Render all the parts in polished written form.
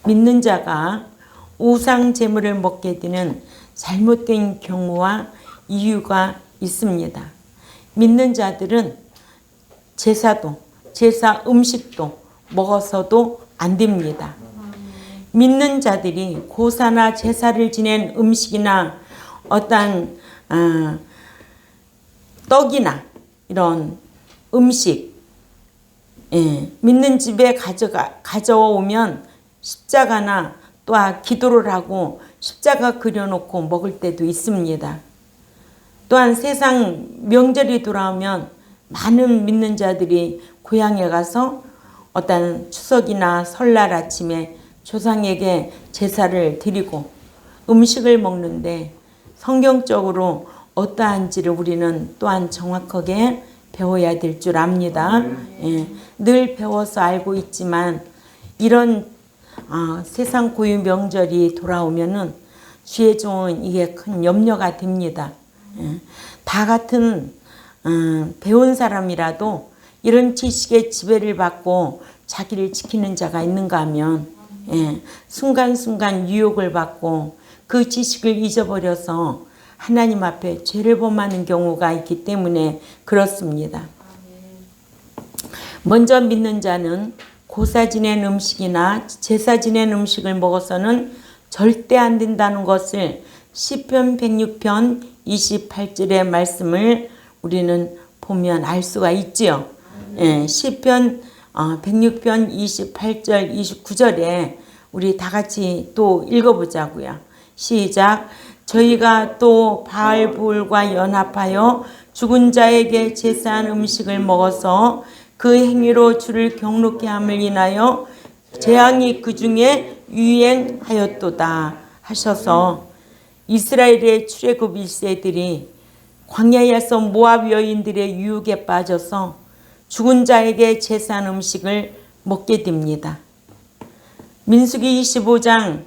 믿는 자가 우상 제물을 먹게 되는 잘못된 경우와 이유가 있습니다. 믿는 자들은 제사 음식도 먹어서도 안 됩니다. 믿는 자들이 고사나 제사를 지낸 음식이나 어떤 떡이나 이런 음식 믿는 집에 가져오면 십자가나 또한 기도를 하고 십자가 그려놓고 먹을 때도 있습니다. 또한 세상 명절이 돌아오면 많은 믿는 자들이 고향에 가서 어떤 추석이나 설날 아침에 조상에게 제사를 드리고 음식을 먹는데 성경적으로 어떠한지를 우리는 또한 정확하게 배워야 될 줄 압니다. 늘 배워서 알고 있지만 이런 세상 고유 명절이 돌아오면은 주의 종은 이게 큰 염려가 됩니다. 다 같은 배운 사람이라도 이런 지식의 지배를 받고 자기를 지키는 자가 있는가 하면 순간순간 유혹을 받고 그 지식을 잊어버려서 하나님 앞에 죄를 범하는 경우가 있기 때문에 그렇습니다. 먼저 믿는 자는 고사 지낸 음식이나 제사 지낸 음식을 먹어서는 절대 안 된다는 것을 시편 106편 28절의 말씀을 우리는 보면 알 수가 있지요. 시편 106편 28절 29절에 우리 다 같이 또 읽어보자고요. 시작. 저희가 또 바알불과 연합하여 죽은 자에게 제사한 음식을 먹어서 그 행위로 주를 경록케 함을 인하여 재앙이 그 중에 유행하였도다 하셔서 이스라엘의 출애굽 1세들이 광야에서 모압 여인들의 유혹에 빠져서 죽은 자에게 제사한 음식을 먹게 됩니다. 민수기 25장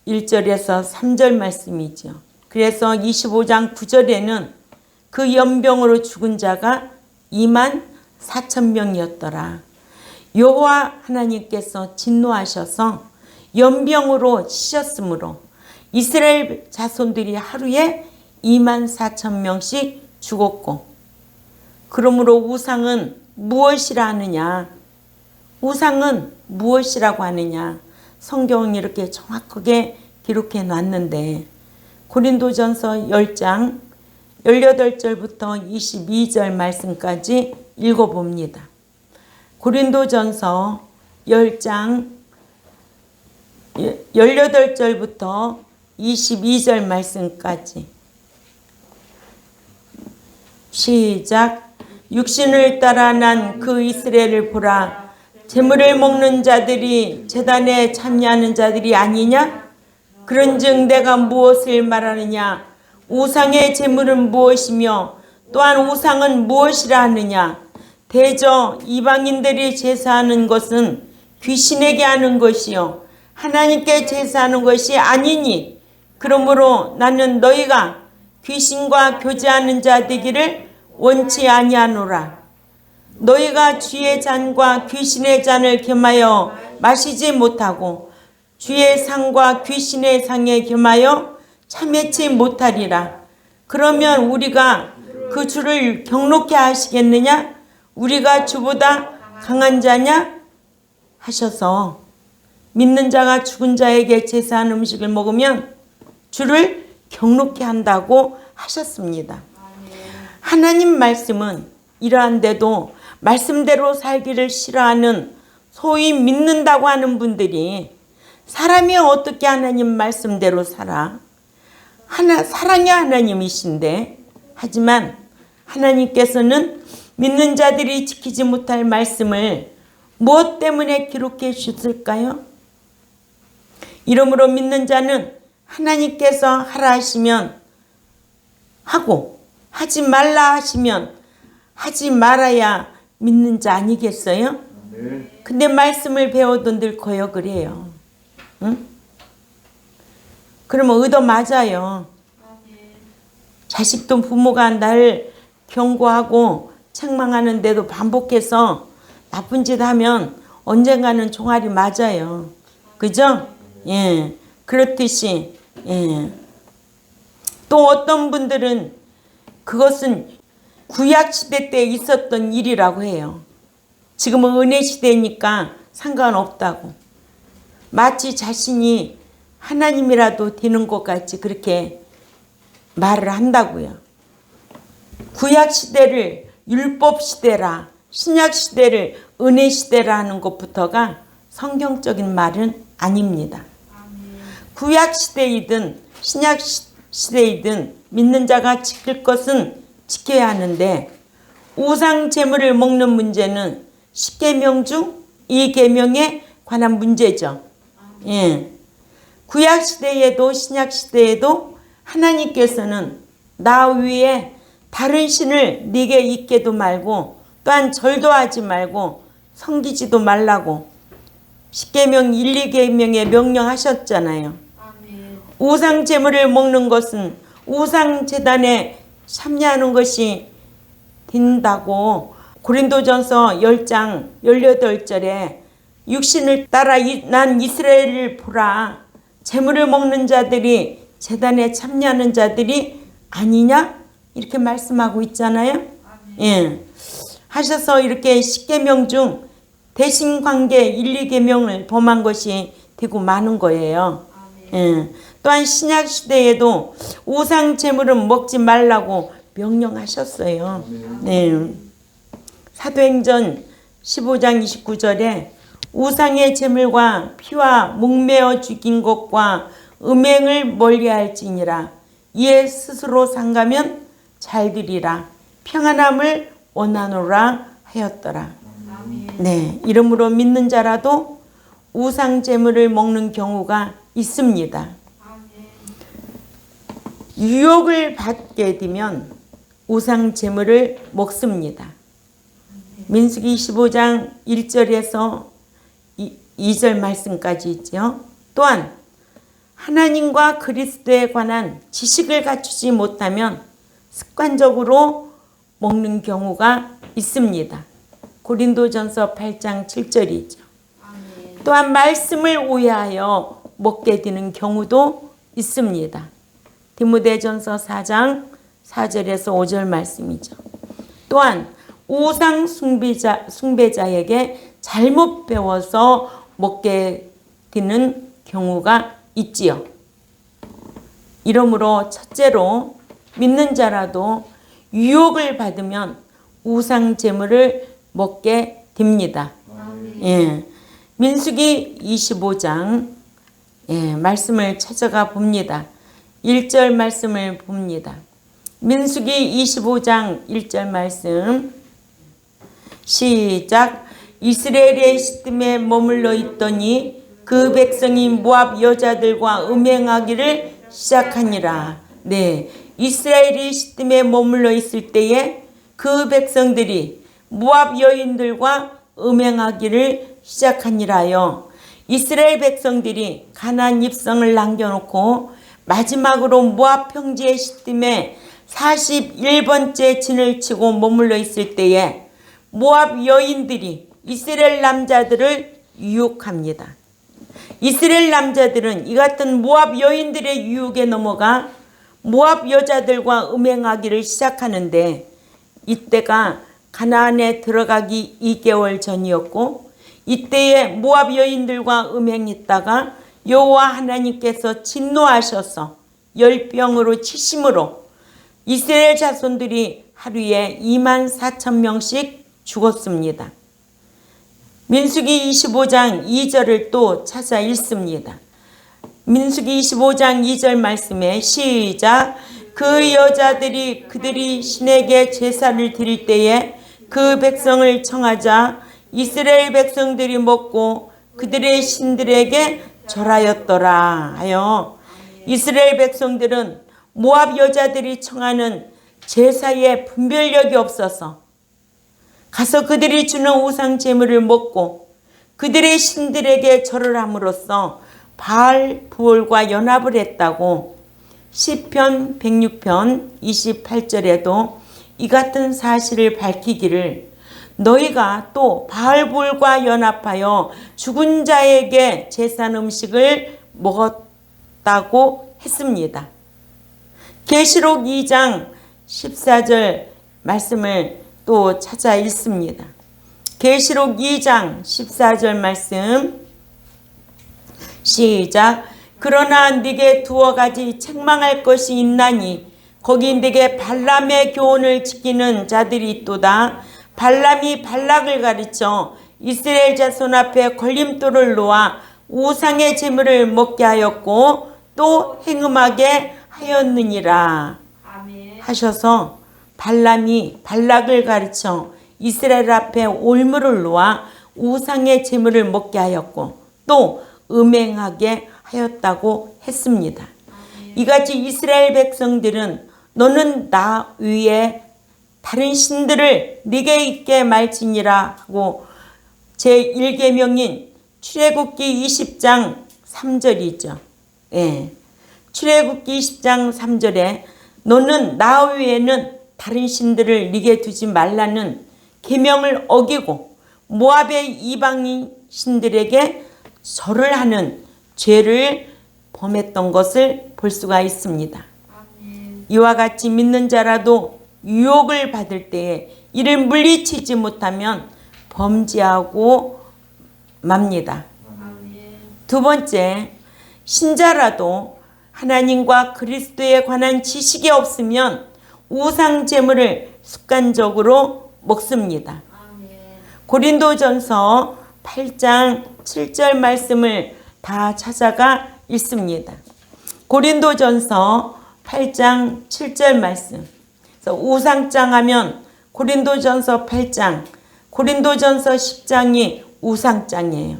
1절에서 3절 말씀이죠. 그래서 25장 9절에는 그 연병으로 죽은 자가 24,000명이었더라. 여호와 하나님께서 진노하셔서 연병으로 치셨으므로 이스라엘 자손들이 하루에 24,000명씩 죽었고, 그러므로 우상은 무엇이라 하느냐? 우상은 무엇이라고 하느냐? 성경은 이렇게 정확하게 기록해 놨는데 고린도전서 10장 18절부터 22절 말씀까지 읽어봅니다. 고린도전서 10장 18절부터 22절 말씀까지 시작. 육신을 따라 난 그 이스라엘을 보라. 제물을 먹는 자들이 제단에 참여하는 자들이 아니냐? 그런즉 내가 무엇을 말하느냐? 우상의 제물은 무엇이며 또한 우상은 무엇이라 하느냐? 대저 이방인들이 제사하는 것은 귀신에게 하는 것이요 하나님께 제사하는 것이 아니니, 그러므로 나는 너희가 귀신과 교제하는 자 되기를 원치 아니하노라. 너희가 주의 잔과 귀신의 잔을 겸하여 마시지 못하고 주의 상과 귀신의 상에 겸하여 참여치 못하리라. 그러면 우리가 그 주를 경록케 하시겠느냐? 우리가 주보다 강한 자냐? 하셔서 믿는 자가 죽은 자에게 제사한 음식을 먹으면 주를 경록케 한다고 하셨습니다. 하나님 말씀은 이러한데도 말씀대로 살기를 싫어하는 소위 믿는다고 하는 분들이 사람이 어떻게 하나님 말씀대로 살아? 사랑의 하나님이신데, 하지만 하나님께서는 믿는 자들이 지키지 못할 말씀을 무엇 때문에 기록해 주셨을까요? 이러므로 믿는 자는 하나님께서 하라 하시면 하고 하지 말라 하시면 하지 말아야 믿는 자 아니겠어요? 근데 말씀을 배워도 늘 거역을 해요. 응? 그러면 의도 맞아요. 자식도 부모가 나를 경고하고 책망하는데도 반복해서 나쁜 짓 하면 언젠가는 종아리 맞아요. 그죠? 예, 그렇듯이 또 어떤 분들은 그것은 구약시대 때 있었던 일이라고 해요. 지금은 은혜시대니까 상관없다고. 마치 자신이 하나님이라도 되는 것 같이 그렇게 말을 한다고요. 구약시대를 율법시대라, 신약시대를 은혜시대라 하는 것부터가 성경적인 말은 아닙니다. 구약시대이든 신약시대이든 믿는 자가 지킬 것은 지켜야 하는데 우상 제물을 먹는 문제는 10계명 중 2계명에 관한 문제죠. 예. 구약시대에도 신약시대에도 하나님께서는 나 위에 다른 신을 네게 있게도 말고 또한 절도 하지 말고 섬기지도 말라고 10계명 1, 2계명에 명령하셨잖아요. 우상 제물을 먹는 것은 우상 제단에 참여하는 것이 된다고 고린도전서 10장 18절에 육신을 따라 난 이스라엘을 보라. 제물을 먹는 자들이 제단에 참여하는 자들이 아니냐? 이렇게 말씀하고 있잖아요. 예. 하셔서 이렇게 10계명 중 대신관계 1, 2계명을 범한 것이 되고 마는 거예요. 예. 또한 신약시대에도 우상 제물은 먹지 말라고 명령하셨어요. 네. 사도행전 15장 29절에 우상의 제물과 피와 목매어 죽인 것과 음행을 멀리할지니라. 이에 스스로 상가면 잘되리라. 평안함을 원하노라 하였더라. 네, 이러므로 믿는 자라도 우상 제물을 먹는 경우가 있습니다. 유혹을 받게 되면 우상 제물을 먹습니다. 민수기 25장 1절에서 2절 말씀까지 있죠. 또한 하나님과 그리스도에 관한 지식을 갖추지 못하면 습관적으로 먹는 경우가 있습니다. 고린도전서 8장 7절이죠. 또한 말씀을 오해하여 먹게 되는 경우도 있습니다. 디모데전서 4장 4절에서 5절 말씀이죠. 또한 우상 숭배자에게 잘못 배워서 먹게 되는 경우가 있지요. 이러므로 첫째로 믿는 자라도 유혹을 받으면 우상 제물을 먹게 됩니다. 예. 민수기 25장 말씀을 찾아가 봅니다. 1절 말씀을 봅니다. 민수기 25장 1절 말씀 시작. 이스라엘의 시딤에 머물러 있더니 그 백성이 모압 여자들과 음행하기를 시작하니라. 네, 이스라엘이 시딤에 머물러 있을 때에 그 백성들이 모압 여인들과 음행하기를 시작하니라요. 이스라엘 백성들이 가나안 입성을 남겨놓고 마지막으로 모압 평지의 시딤에 41번째 진을 치고 머물러 있을 때에 모압 여인들이 이스라엘 남자들을 유혹합니다. 이스라엘 남자들은 이 같은 모압 여인들의 유혹에 넘어가 모압 여자들과 음행하기를 시작하는데 이때가 가나안에 들어가기 2개월 전이었고 이때에 모압 여인들과 음행했다가 여호와 하나님께서 진노하셔서 열병으로 치심으로 이스라엘 자손들이 하루에 24,000명씩 죽었습니다. 민수기 25장 2절을 또 찾아 읽습니다. 민수기 25장 2절 말씀에 시작. 그 여자들이 그들이 신에게 제사를 드릴 때에 그 백성을 청하자 이스라엘 백성들이 먹고 그들의 신들에게 절하였더라 하여 이스라엘 백성들은 모압 여자들이 청하는 제사에 분별력이 없어서 가서 그들이 주는 우상 제물을 먹고 그들의 신들에게 절을 함으로써 바알 부올과 연합을 했다고 시편 106편 28절에도 이 같은 사실을 밝히기를 너희가 또 바알 부올과 연합하여 죽은 자에게 제사 음식을 먹었다고 했습니다. 계시록 2장 14절 말씀을 또 찾아 읽습니다. 계시록 2장 14절 말씀 시작. 그러나 네게 두어 가지 책망할 것이 있나니 거기 네게 발람의 교훈을 지키는 자들이 있도다. 발람이 발락을 가르쳐 이스라엘 자손 앞에 걸림돌을 놓아 우상의 제물을 먹게 하였고 또 행음하게 하였느니라 하셔서 발람이 발락을 가르쳐 이스라엘 앞에 올무를 놓아 우상의 제물을 먹게 하였고 또 음행하게 하였다고 했습니다. 이같이 이스라엘 백성들은 너는 나 위에 다른 신들을 네게 있게 말지니라 하고 제1계명인 출애굽기 20장 3절이죠. 예. 출애굽기 20장 3절에 너는 나 외에는 다른 신들을 네게 두지 말라는 계명을 어기고 모압의 이방인 신들에게 절을 하는 죄를 범했던 것을 볼 수가 있습니다. 이와 같이 믿는 자라도 유혹을 받을 때에 이를 물리치지 못하면 범죄하고 맙니다. 두 번째, 신자라도 하나님과 그리스도에 관한 지식이 없으면 우상 제물을 습관적으로 먹습니다. 고린도전서 8장 7절 말씀을 다 찾아가 읽습니다. 고린도전서 8장 7절 말씀. 우상장 하면 고린도전서 8장, 고린도전서 10장이 우상장이에요.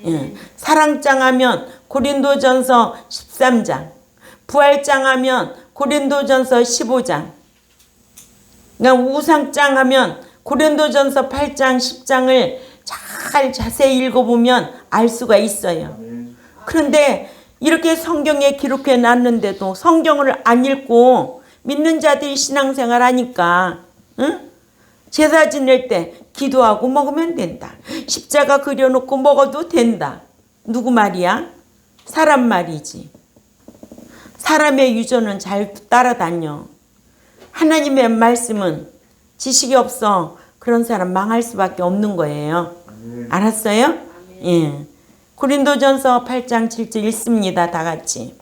예. 사랑장 하면 고린도전서 13장, 부활장 하면 고린도전서 15장. 그러니까 우상장 하면 고린도전서 8장, 10장을 잘 자세히 읽어보면 알 수가 있어요. 그런데 이렇게 성경에 기록해 놨는데도 성경을 안 읽고 믿는 자들이 신앙생활 하니까 제사 지낼 때 기도하고 먹으면 된다. 십자가 그려놓고 먹어도 된다. 누구 말이야? 사람 말이지. 사람의 유전은 잘 따라다녀. 하나님의 말씀은 지식이 없어 그런 사람 망할 수밖에 없는 거예요. 알았어요? 예. 고린도전서 8장 7절 읽습니다. 다 같이.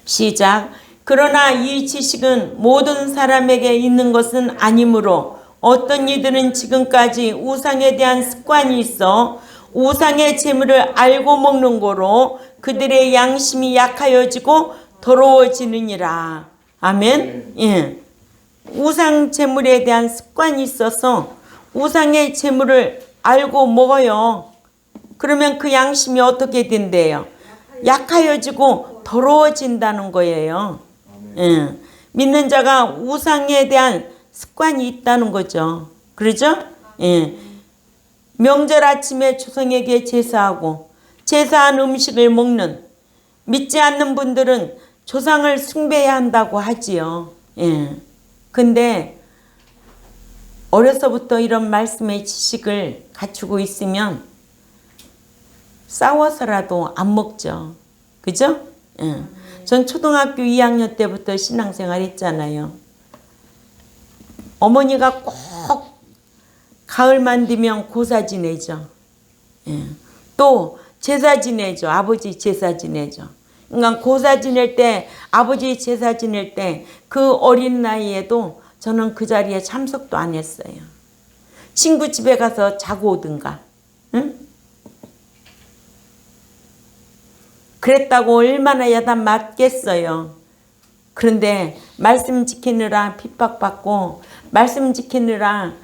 시작. 그러나 이 지식은 모든 사람에게 있는 것은 아니므로 어떤 이들은 지금까지 우상에 대한 습관이 있어 우상의 재물을 알고 먹는 거로 그들의 양심이 약하여지고 더러워지느니라. 아멘. 예. 우상 재물에 대한 습관이 있어서 우상의 재물을 알고 먹어요. 그러면 그 양심이 어떻게 된대요? 약하여지고 더러워진다는 거예요. 예. 믿는 자가 우상에 대한 습관이 있다는 거죠. 그러죠? 예. 명절 아침에 조상에게 제사하고 제사한 음식을 먹는 믿지 않는 분들은 조상을 숭배해야 한다고 하지요. 예. 근데 어려서부터 이런 말씀의 지식을 갖추고 있으면 싸워서라도 안 먹죠. 그죠? 예. 전 초등학교 2학년 때부터 신앙생활 했잖아요. 어머니가 꼭 가을만 되면 고사 지내죠. 예. 또 제사 지내죠. 아버지 제사 지내죠. 그러니까 고사 지낼 때, 아버지 제사 지낼 때 그 어린 나이에도 저는 그 자리에 참석도 안 했어요. 친구 집에 가서 자고 오든가. 응? 그랬다고 얼마나 야단 맞겠어요. 그런데 말씀 지키느라 핍박받고 말씀 지키느라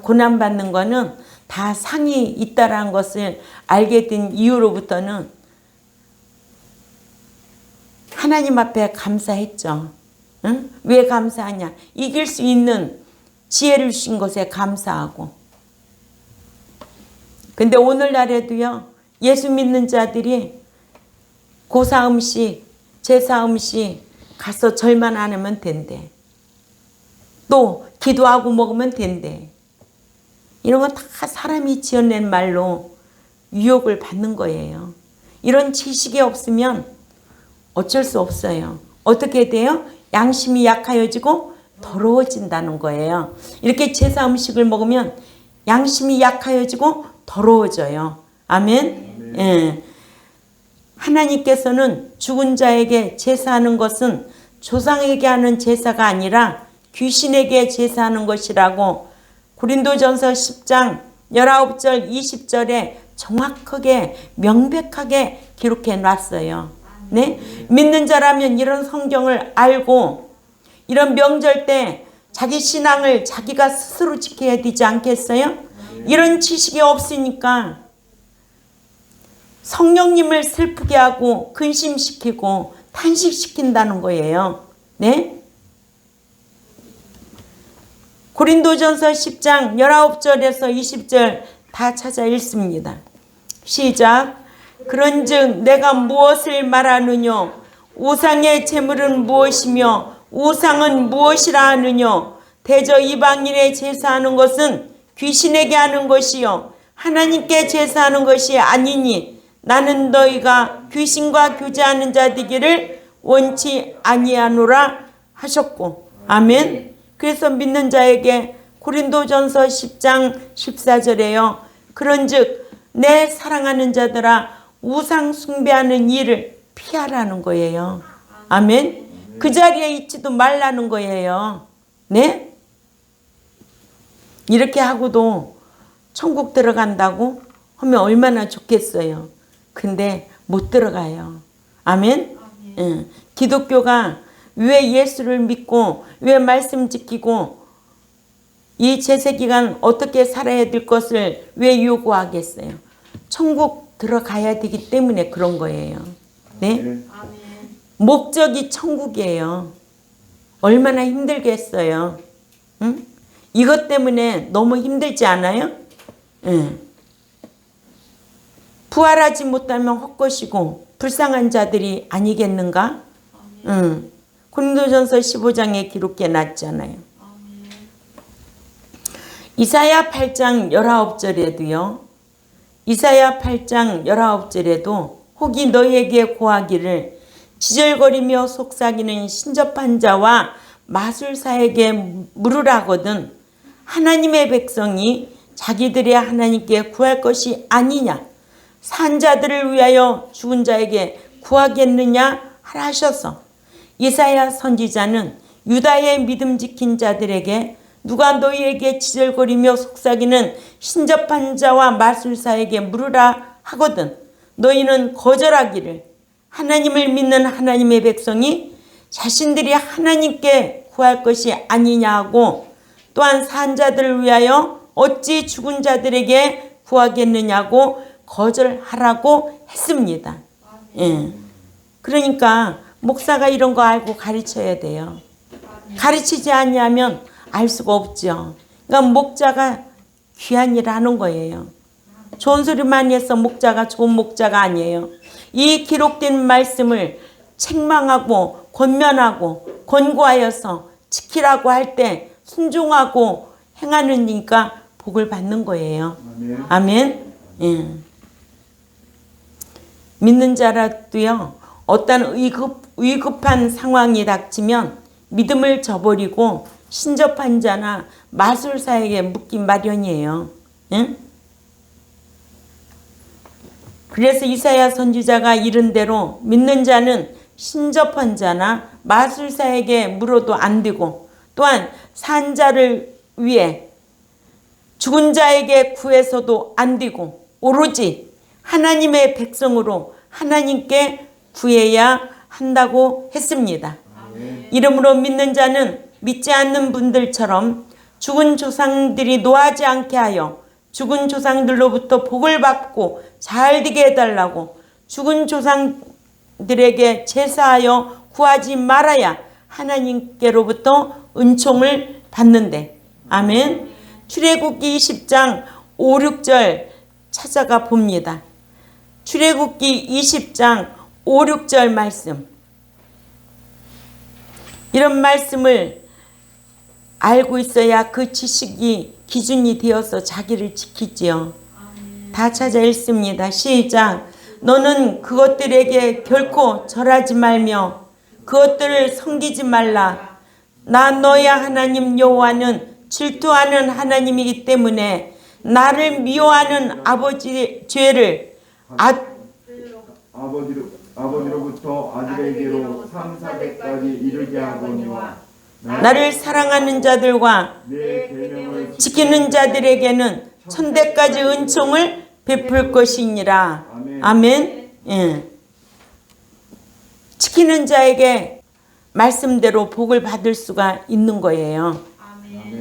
고난받는 거는 다 상이 있다라는 것을 알게 된 이후로부터는 하나님 앞에 감사했죠. 응? 왜 감사하냐? 이길 수 있는 지혜를 주신 것에 감사하고. 근데 오늘날에도요, 예수 믿는 자들이 고사 음식, 제사 음식 가서 절만 안 하면 된대. 또 기도하고 먹으면 된대. 이런 건 다 사람이 지어낸 말로 유혹을 받는 거예요. 이런 지식이 없으면 어쩔 수 없어요. 어떻게 돼요? 양심이 약하여지고 더러워진다는 거예요. 이렇게 제사 음식을 먹으면 양심이 약하여지고 더러워져요. 아멘. 예. 하나님께서는 죽은 자에게 제사하는 것은 조상에게 하는 제사가 아니라 귀신에게 제사하는 것이라고 고린도전서 10장 19절 20절에 정확하게 명백하게 기록해 놨어요. 네? 믿는 자라면 이런 성경을 알고 이런 명절 때 자기 신앙을 자기가 스스로 지켜야 되지 않겠어요? 이런 지식이 없으니까 성령님을 슬프게 하고 근심시키고 탄식시킨다는 거예요. 네? 고린도전서 10장 19절에서 20절 다 찾아 읽습니다. 시작. 그런즉 내가 무엇을 말하느뇨? 우상의 제물은 무엇이며 우상은 무엇이라 하느뇨? 대저 이방인의 제사하는 것은 귀신에게 하는 것이요 하나님께 제사하는 것이 아니니 나는 너희가 귀신과 교제하는 자 되기를 원치 아니하노라 하셨고. 아멘. 그래서 믿는 자에게 고린도전서 10장 14절에요. 그런즉 내 사랑하는 자들아 우상 숭배하는 일을 피하라는 거예요. 아멘. 그 자리에 있지도 말라는 거예요. 네? 이렇게 하고도 천국 들어간다고 하면 얼마나 좋겠어요. 근데 못 들어가요. 아멘. 예. 기독교가 왜 예수를 믿고 왜 말씀 지키고 이 제세기간 어떻게 살아야 될 것을 왜 요구하겠어요? 천국 들어가야 되기 때문에 그런 거예요. 네? 목적이 천국이에요. 얼마나 힘들겠어요. 응? 이것 때문에 너무 힘들지 않아요? 응. 부활하지 못하면 헛것이고 불쌍한 자들이 아니겠는가? 응. 고린도전서 15장에 기록해 놨잖아요. 이사야 8장 19절에도요. 이사야 8장 19절에도 혹이 너희에게 고하기를 지절거리며 속삭이는 신접한 자와 마술사에게 물으라거든 하나님의 백성이 자기들의 하나님께 구할 것이 아니냐 산 자들을 위하여 죽은 자에게 구하겠느냐 하라 하셔서 이사야 선지자는 유다의 믿음 지킨 자들에게 누가 너희에게 지절거리며 속삭이는 신접한 자와 마술사에게 물으라 하거든 너희는 거절하기를 하나님을 믿는 하나님의 백성이 자신들이 하나님께 구할 것이 아니냐 하고 또한 산 자들을 위하여 어찌 죽은 자들에게 구하겠느냐고 거절하라고 했습니다. 예. 그러니까 목사가 이런 거 알고 가르쳐야 돼요. 가르치지 않냐면 알 수가 없죠. 그러니까 목자가 귀한 일을 하는 거예요. 좋은 소리만 해서 목자가 좋은 목자가 아니에요. 이 기록된 말씀을 책망하고 권면하고 권고하여서 지키라고 할 때 순종하고 행하는 이니까 복을 받는 거예요. 아멘. 아멘. 예. 믿는 자라도요. 어떤 위급한 상황이 닥치면 믿음을 저버리고 신접한 자나 마술사에게 묻기 마련이에요. 응? 그래서 이사야 선지자가 이른 대로 믿는 자는 신접한 자나 마술사에게 물어도 안 되고 또한 산 자를 위해 죽은 자에게 구해서도 안 되고 오로지 하나님의 백성으로 하나님께 구해야 한다고 했습니다. 이러므로 믿는 자는 믿지 않는 분들처럼 죽은 조상들이 노하지 않게 하여 죽은 조상들로부터 복을 받고 잘 되게 해달라고 죽은 조상들에게 제사하여 구하지 말아야 하나님께로부터 은총을 받는데. 아멘. 출애굽기 20장 5, 6절 찾아가 봅니다. 출애굽기 20장 5, 6절 말씀. 이런 말씀을 알고 있어야 그 지식이 기준이 되어서 자기를 지키지요. 다 찾아 읽습니다. 시작. 너는 그것들에게 결코 절하지 말며 그것들을 섬기지 말라. 나 너의 하나님 여호와는 질투하는 하나님이기 때문에 나를 미워하는 아버지의 죄를 아버지로부터 아들에게로 3, 400까지 이르게 하거니와 나를 사랑하는 자들과 내 계명을 지키는 자들에게는 1000대까지 은총을 베풀 것이니라. 아멘. 예. 지키는 자에게 말씀대로 복을 받을 수가 있는 거예요.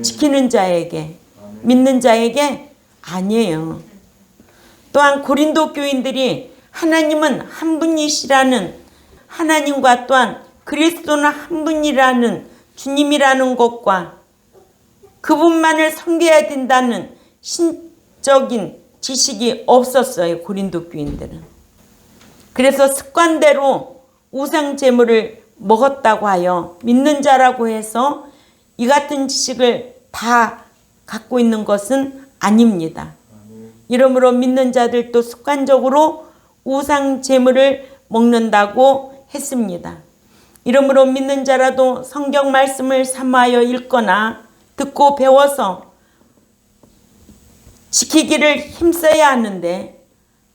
지키는 자에게, 믿는 자에게 아니에요. 또한 고린도 교인들이 하나님은 한 분이시라는, 하나님과 또한 그리스도는 한 분이라는 주님이라는 것과 그분만을 섬겨야 된다는 신적인 지식이 없었어요. 고린도 교인들은. 그래서 습관대로 우상 제물을 먹었다고 하여 믿는 자라고 해서 이 같은 지식을 다 갖고 있는 것은 아닙니다. 이러므로 믿는 자들도 습관적으로 우상 제물을 먹는다고 했습니다. 이러므로 믿는 자라도 성경 말씀을 삼하여 읽거나 듣고 배워서 지키기를 힘써야 하는데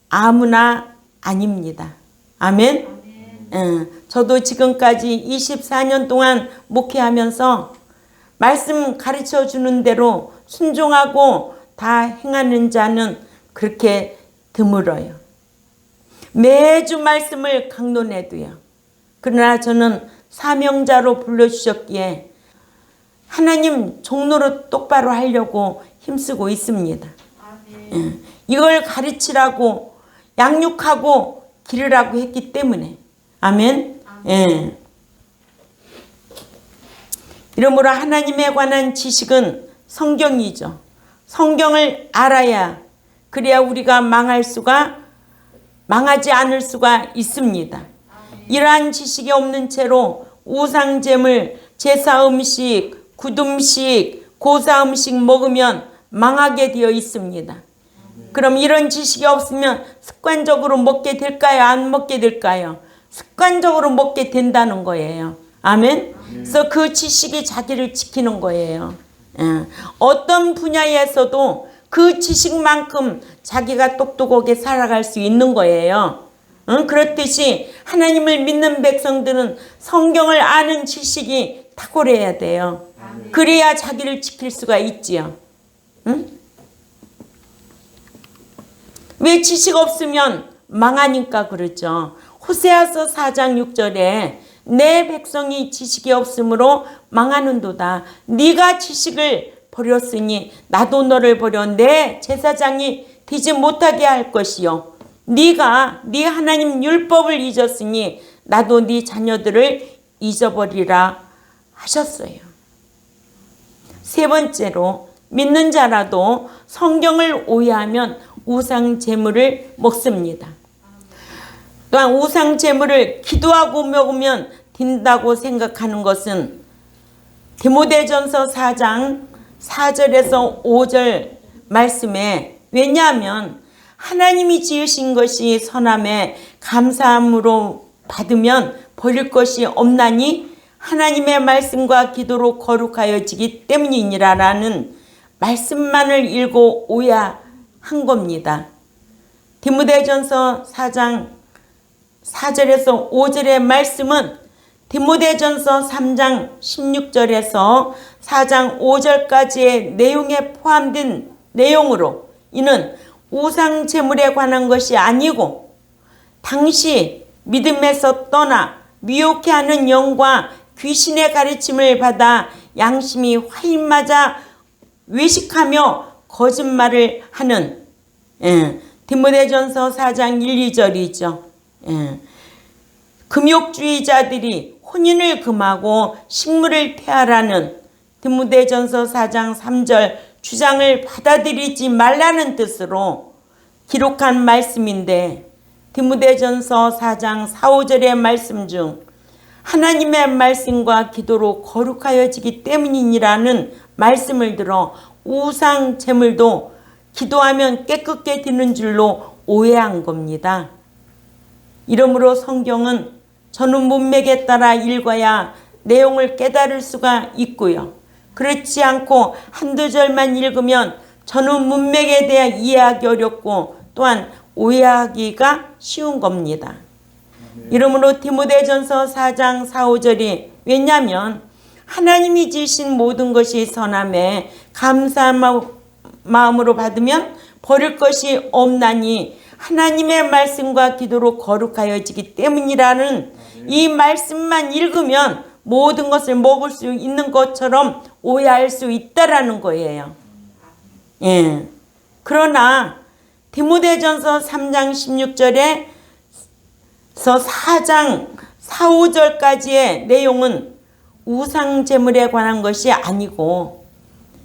아무나 아닙니다. 아멘. 저도 지금까지 24년 동안 목회하면서 말씀 가르쳐 주는 대로 순종하고 다 행하는 자는 그렇게 드물어요. 매주 말씀을 강론해도요. 그러나 저는 사명자로 불러주셨기에 하나님 종로로 똑바로 하려고 힘쓰고 있습니다. 이걸 가르치라고 양육하고 기르라고 했기 때문에. 아멘. 예. 이러므로 하나님에 관한 지식은 성경이죠. 성경을 알아야 그래야 우리가 망하지 않을 수가 있습니다. 이러한 지식이 없는 채로 우상제물, 제사 음식, 굿음식, 고사 음식 먹으면 망하게 되어 있습니다. 그럼 이런 지식이 없으면 습관적으로 먹게 될까요? 안 먹게 될까요? 습관적으로 먹게 된다는 거예요. 아멘. 그래서 그 지식이 자기를 지키는 거예요. 어떤 분야에서도 그 지식만큼 자기가 똑똑하게 살아갈 수 있는 거예요. 그렇듯이 하나님을 믿는 백성들은 성경을 아는 지식이 탁월해야 돼요. 그래야 자기를 지킬 수가 있지요. 왜 지식 없으면 망하니까 그러죠. 호세아서 4장 6절에 내 백성이 지식이 없으므로 망하는도다. 네가 지식을 버렸으니 나도 너를 버려 내 제사장이 되지 못하게 할 것이요. 네가 네 하나님 율법을 잊었으니 나도 네 자녀들을 잊어버리라 하셨어요. 세 번째로 믿는 자라도 성경을 오해하면 우상 제물을 먹습니다. 또한 우상 제물을 기도하고 먹으면 된다고 생각하는 것은 디모데전서 4장 4절에서 5절 말씀에 왜냐하면 하나님이 지으신 것이 선함에 감사함으로 받으면 버릴 것이 없나니 하나님의 말씀과 기도로 거룩하여지기 때문이니라라는 말씀만을 읽고 오해한 겁니다. 디모데전서 4장 4절에서 5절의 말씀은 디모데전서 3장 16절에서 4장 5절까지의 내용에 포함된 내용으로 이는 우상 제물에 관한 것이 아니고 당시 믿음에서 떠나 미혹해하는 영과 귀신의 가르침을 받아 양심이 화인 맞아 외식하며 거짓말을 하는 디모데전서 4장 1, 2절이죠. 금욕주의자들이 혼인을 금하고 식물을 폐하라는 디모데전서 4장 3절 주장을 받아들이지 말라는 뜻으로 기록한 말씀인데 디모데전서 4장 4, 5절의 말씀 중 하나님의 말씀과 기도로 거룩하여지기 때문이라는 말씀을 들어 우상 제물도 기도하면 깨끗게 되는 줄로 오해한 겁니다. 이러므로 성경은 전후 문맥에 따라 읽어야 내용을 깨달을 수가 있고요. 그렇지 않고 한두 절만 읽으면 전후 문맥에 대해 이해하기 어렵고 또한 오해하기가 쉬운 겁니다. 이러므로 디모데전서 4장 4, 5절이 왜냐하면 하나님이 지으신 모든 것이 선함에 감사한 마음으로 받으면 버릴 것이 없나니 하나님의 말씀과 기도로 거룩하여지기 때문이라는 이 말씀만 읽으면 모든 것을 먹을 수 있는 것처럼 오해할 수 있다라는 거예요. 예. 그러나 디모데전서 3장 16절에서 4장 4, 5절까지의 내용은 우상제물에 관한 것이 아니고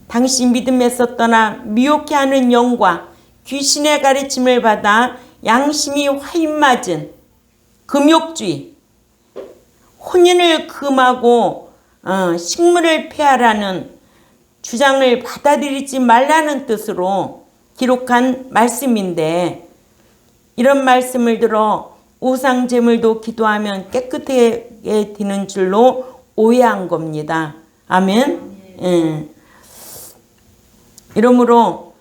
당시 믿음에서 떠나 미혹해하는 영과 귀신의 가르침을 받아 양심이 화인맞은 금욕주의, 혼인을 금하고 식물을 폐하라는 주장을 받아들이지 말라는 뜻으로 기록한 말씀인데 이런 말씀을 들어 우상제물도 기도하면 깨끗하게 되는 줄로 오해한 겁니다. 아멘. 예. 이러므로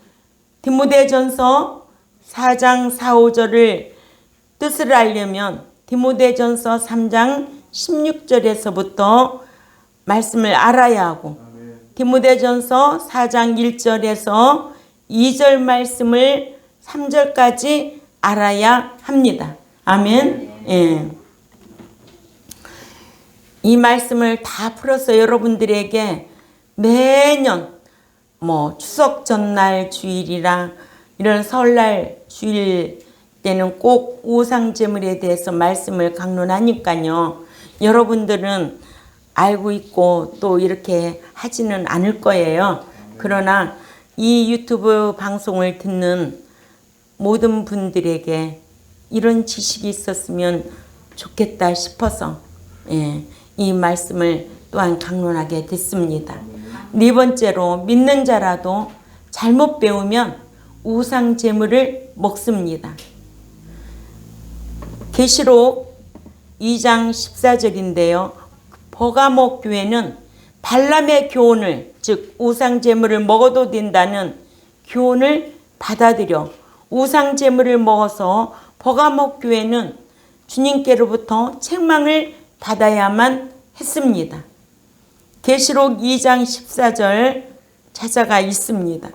디모데전서 4장 4, 5절을 뜻을 알려면 디모데전서 3장 16절에서부터 말씀을 알아야 하고 디모데전서 4장 1절에서 2절 말씀을 3절까지 알아야 합니다. 아멘. 예. 이 말씀을 다 풀어서 여러분들에게 매년 추석 전날 주일이랑 이런 설날 주일 때는 꼭 우상제물에 대해서 말씀을 강론하니까요. 여러분들은 알고 있고 또 이렇게 하지는 않을 거예요. 그러나 이 유튜브 방송을 듣는 모든 분들에게 이런 지식이 있었으면 좋겠다 싶어서 이 말씀을 또한 강론하게 됐습니다. 네 번째로 믿는 자라도 잘못 배우면 우상 제물을 먹습니다. 계시록 2장 14절인데요. 버가모 교회는 발람의 교훈을 즉 우상 제물을 먹어도 된다는 교훈을 받아들여 우상 제물을 먹어서 버가모 교회는 주님께로부터 책망을 받아야만 했습니다. 계시록 2장 14절 찾아가 있습니다.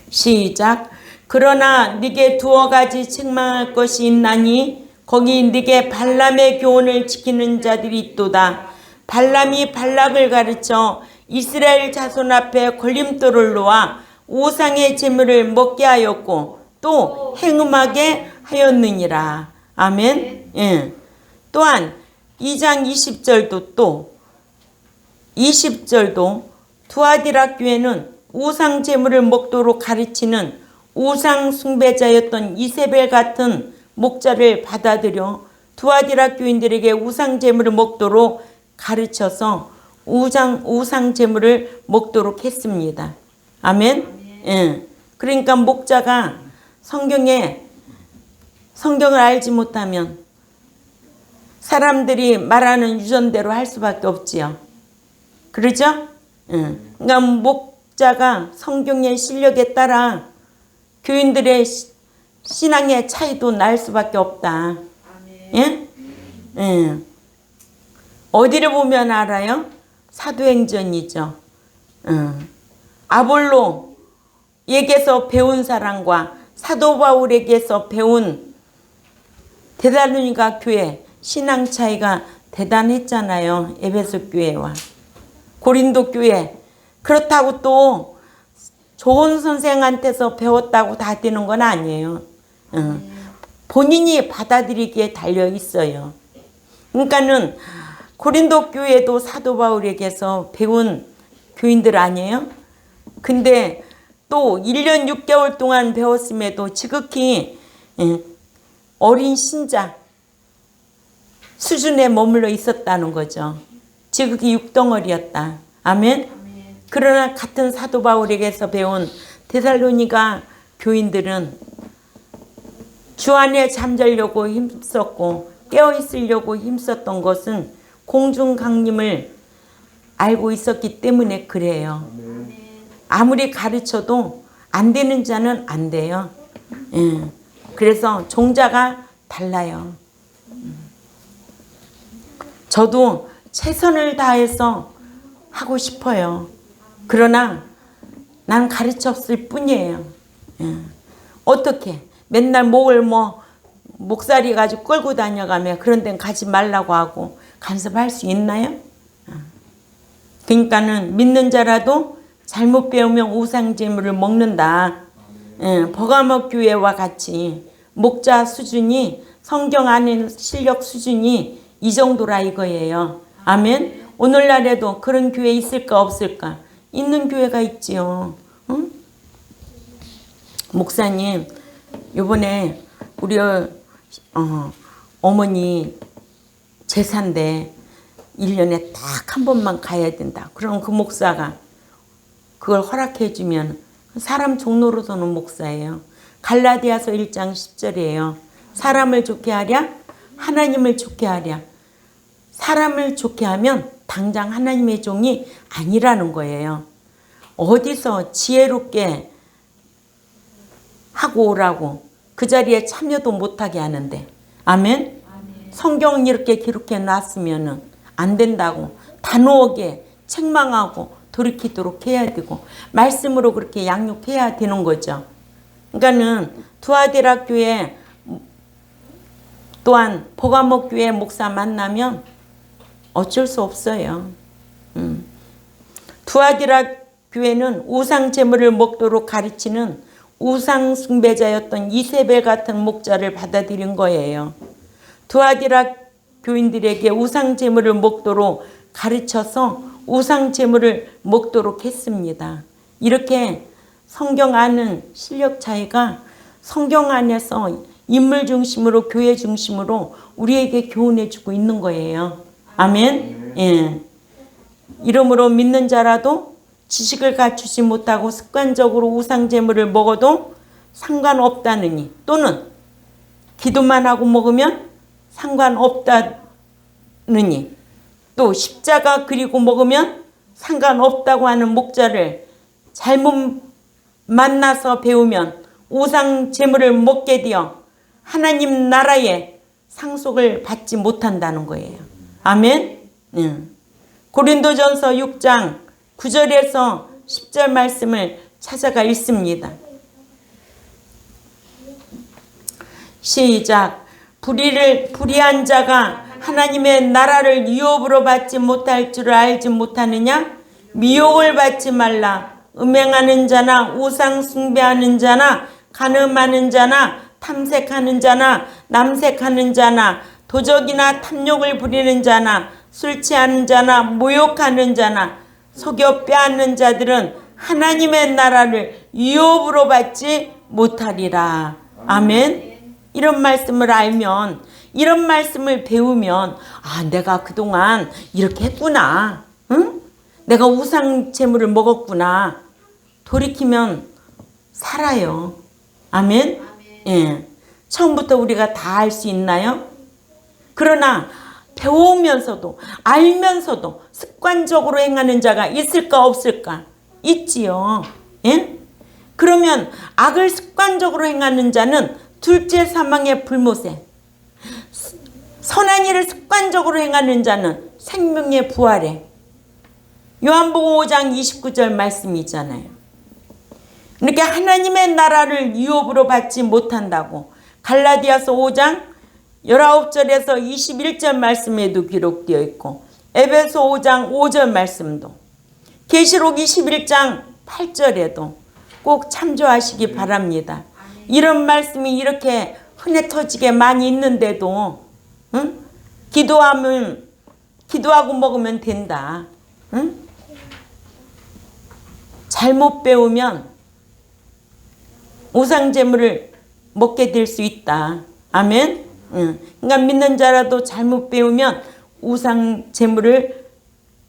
시작. 그러나 네게 두어 가지 책망할 것이 있나니 거기 네게 발람의 교훈을 지키는 자들이 있도다. 발람이 발락을 가르쳐 이스라엘 자손 앞에 걸림돌을 놓아 우상의 제물을 먹게 하였고 또 행음하게 하였느니라. 아멘. 예. 또한 2장 20절도 또 20절도 두아디라 교회는 우상 제물을 먹도록 가르치는 우상 숭배자였던 이세벨 같은 목자를 받아들여 두아디라 교인들에게 우상 제물을 먹도록 가르쳐서 우상 제물을 먹도록 했습니다. 아멘. 예. 그러니까 목자가 성경을 알지 못하면 사람들이 말하는 유전대로 할 수밖에 없지요. 그러죠? 그러니까 목자가 성경의 실력에 따라 교인들의 신앙의 차이도 날 수밖에 없다. 예? 예. 어디를 보면 알아요? 사도행전이죠. 아볼로에게서 배운 사람과 사도 바울에게서 배운 데살로니가 교회 신앙 차이가 대단했잖아요. 에베소 교회와 고린도 교회. 그렇다고 또 좋은 선생한테서 배웠다고 다 되는 건 아니에요. 본인이 받아들이기에 달려 있어요. 그러니까는 고린도 교회도 사도 바울에게서 배운 교인들 아니에요? 근데 또 1년 6개월 동안 배웠음에도 지극히 어린 신자 수준에 머물러 있었다는 거죠. 지극히 육덩어리였다. 아멘. 그러나 같은 사도 바울에게서 배운 데살로니가 교인들은 주 안에 잠자려고 힘썼고 깨어 있으려고 힘썼던 것은 공중 강림을 알고 있었기 때문에 그래요. 아무리 가르쳐도 안 되는 자는 안 돼요. 예. 그래서 종자가 달라요. 저도 최선을 다해서 하고 싶어요. 그러나 난 가르쳤을 뿐이에요. 예. 어떻게 맨날 목을 목살이 가지고 끌고 다녀가며 그런 데는 가지 말라고 하고 간섭할 수 있나요? 그러니까는 믿는 자라도 잘못 배우면 우상제물을 먹는다. 예, 버가모 교회와 같이 목자 수준이 성경 안에 실력 수준이 이 정도라 이거예요. 아멘. 오늘날에도 그런 교회 있을까 없을까? 있는 교회가 있지요. 응? 목사님 요번에 우리 어머니 제사인데 1년에 딱 한 번만 가야 된다. 그럼 그 목사가 그걸 허락해 주면 사람 종로로 서는 목사예요. 갈라디아서 1장 10절이에요. 사람을 좋게 하랴 하나님을 좋게 하랴. 사람을 좋게 하면 당장 하나님의 종이 아니라는 거예요. 어디서 지혜롭게 하고 오라고 그 자리에 참여도 못하게 하는데. 아멘. 성경은 이렇게 기록해 놨으면 안 된다고 단호하게 책망하고 돌이키도록 해야 되고 말씀으로 그렇게 양육해야 되는 거죠. 그러니까는 두아디라 교회 또한 버가모 교회 목사 만나면 어쩔 수 없어요. 두아디라 교회는 우상 제물을 먹도록 가르치는 우상 숭배자였던 이세벨 같은 목자를 받아들인 거예요. 두아디라 교인들에게 우상 제물을 먹도록 가르쳐서 우상 제물을 먹도록 했습니다. 이렇게 성경 아는 실력 차이가 성경 안에서 인물 중심으로 교회 중심으로 우리에게 교훈해 주고 있는 거예요. 아멘. 예. 이러므로 믿는 자라도 지식을 갖추지 못하고 습관적으로 우상 제물을 먹어도 상관없다느니 또는 기도만 하고 먹으면 상관없다느니 또 십자가 그리고 먹으면 상관없다고 하는 목자를 잘못 만나서 배우면 우상 제물을 먹게 되어 하나님 나라에 상속을 받지 못한다는 거예요. 아멘. 고린도전서 6장 9절에서 10절 말씀을 찾아가 읽습니다. 시작. 불의한 자가 하나님의 나라를 유업으로 받지 못할 줄 알지 못하느냐? 미혹을 받지 말라. 음행하는 자나 우상 숭배하는 자나 간음하는 자나 탐색하는 자나 남색하는 자나 도적이나 탐욕을 부리는 자나 술 취하는 자나 모욕하는 자나 속여 빼앗는 자들은 하나님의 나라를 유업으로 받지 못하리라. 아멘. 이런 말씀을 알면 이런 말씀을 배우면 아 내가 그동안 이렇게 했구나. 응? 내가 우상 제물을 먹었구나. 돌이키면 살아요. 아멘. 예. 처음부터 우리가 다 알 수 있나요? 그러나 배우면서도 알면서도 습관적으로 행하는 자가 있을까 없을까? 있지요. 예? 그러면 악을 습관적으로 행하는 자는 둘째 사망의 불못에 선한 일을 습관적으로 행하는 자는 생명의 부활에 요한복음 5장 29절 말씀이잖아요. 이렇게 하나님의 나라를 유업으로 받지 못한다고 갈라디아서 5장 19절에서 21절 말씀에도 기록되어 있고 에베소 5장 5절 말씀도 계시록 21장 8절에도 꼭 참조하시기 바랍니다. 이런 말씀이 이렇게 흔해 터지게 많이 있는데도 응? 기도하고 먹으면 된다. 응? 잘못 배우면 우상제물을 먹게 될 수 있다. 아멘. 그러니까 믿는 자라도 잘못 배우면 우상제물을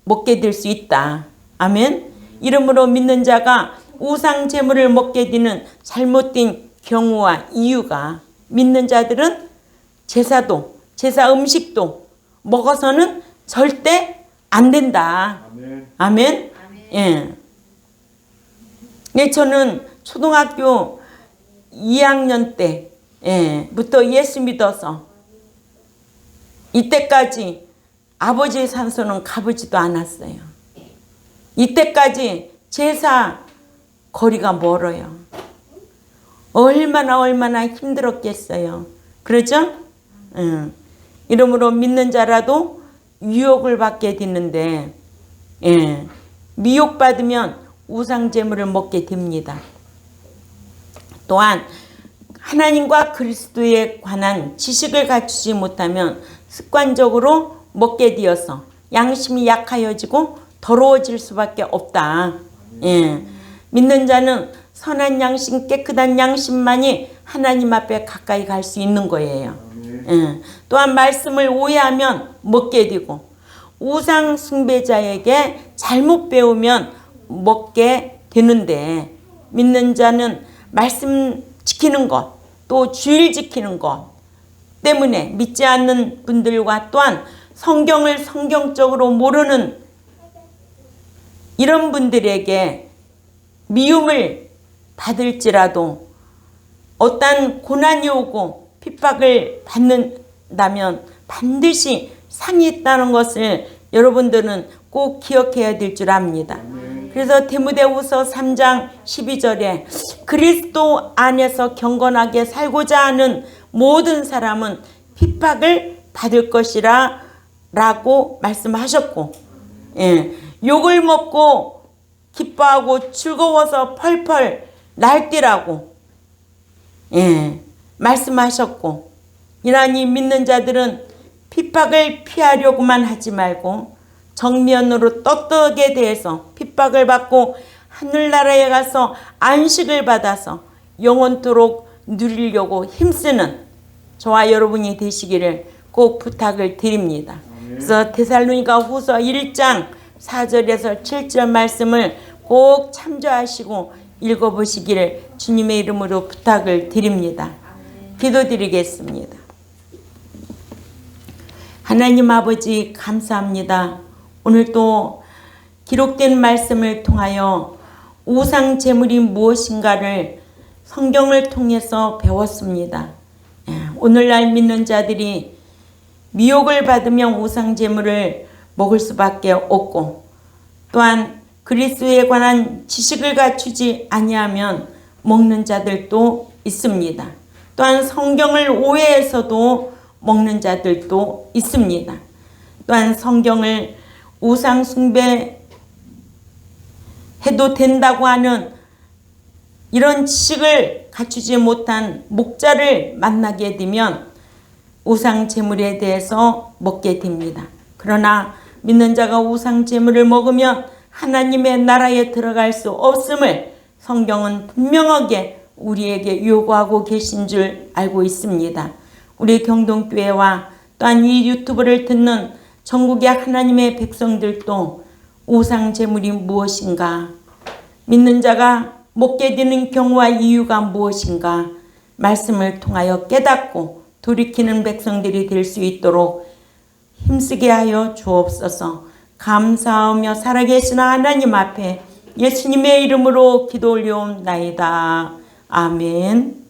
먹게 될 수 있다. 아멘. 이러므로 믿는 자가 우상제물을 먹게 되는 잘못된 경우와 이유가 믿는 자들은 제사도, 제사 음식도 먹어서는 절대 안 된다. 아멘. 아멘. 예. 네, 저는 초등학교 2학년 때부터 예수 믿어서 이때까지 아버지의 산소는 가보지도 않았어요. 이때까지 제사 거리가 멀어요. 얼마나 힘들었겠어요. 그러죠? 이러므로 믿는 자라도 유혹을 받게 되는데, 미혹받으면 우상제물을 먹게 됩니다. 또한 하나님과 그리스도에 관한 지식을 갖추지 못하면 습관적으로 먹게 되어서 양심이 약하여지고 더러워질 수밖에 없다. 믿는 자는 선한 양심, 깨끗한 양심만이 하나님 앞에 가까이 갈 수 있는 거예요. 또한 말씀을 오해하면 먹게 되고 우상 숭배자에게 잘못 배우면 먹게 되는데, 믿는 자는 말씀 지키는 것, 또 주일 지키는 것 때문에 믿지 않는 분들과 또한 성경을 성경적으로 모르는 이런 분들에게 미움을 받을지라도 어떤 고난이 오고 핍박을 받는다면 반드시 상이 있다는 것을 여러분들은 꼭 기억해야 될 줄 압니다. 그래서 디모데후서 3장 12절에 그리스도 안에서 경건하게 살고자 하는 모든 사람은 핍박을 받을 것이라 라고 말씀하셨고, 욕을 먹고 기뻐하고 즐거워서 펄펄 날뛰라고 말씀하셨고, 이러니 믿는 자들은 핍박을 피하려고만 하지 말고 정면으로 떳떳하게 대해서 핍박을 받고 하늘나라에 가서 안식을 받아서 영원토록 누리려고 힘쓰는 저와 여러분이 되시기를 꼭 부탁을 드립니다. 그래서 데살로니가 후서 1장 4절에서 7절 말씀을 꼭 참조하시고 읽어보시기를 주님의 이름으로 부탁을 드립니다. 기도드리겠습니다. 하나님 아버지 감사합니다. 오늘 또 기록된 말씀을 통하여 우상 제물이 무엇인가를 성경을 통해서 배웠습니다. 오늘날 믿는 자들이 미혹을 받으면 우상 제물을 먹을 수밖에 없고, 또한 그리스도에 관한 지식을 갖추지 아니하면 먹는 자들도 있습니다. 또한 성경을 오해해서도 먹는 자들도 있습니다. 또한 성경을 우상 숭배 해도 된다고 하는 이런 지식을 갖추지 못한 목자를 만나게 되면 우상 제물에 대해서 먹게 됩니다. 그러나 믿는 자가 우상 제물을 먹으면 하나님의 나라에 들어갈 수 없음을 성경은 분명하게 우리에게 요구하고 계신 줄 알고 있습니다. 우리 경동교회와 또한 이 유튜브를 듣는 전국의 하나님의 백성들도 우상 제물이 무엇인가, 믿는 자가 먹게 되는 경우와 이유가 무엇인가 말씀을 통하여 깨닫고 돌이키는 백성들이 될 수 있도록 힘쓰게 하여 주옵소서. 감사하며 살아계신 하나님 앞에 예수님의 이름으로 기도 올려옵나이다. 아멘.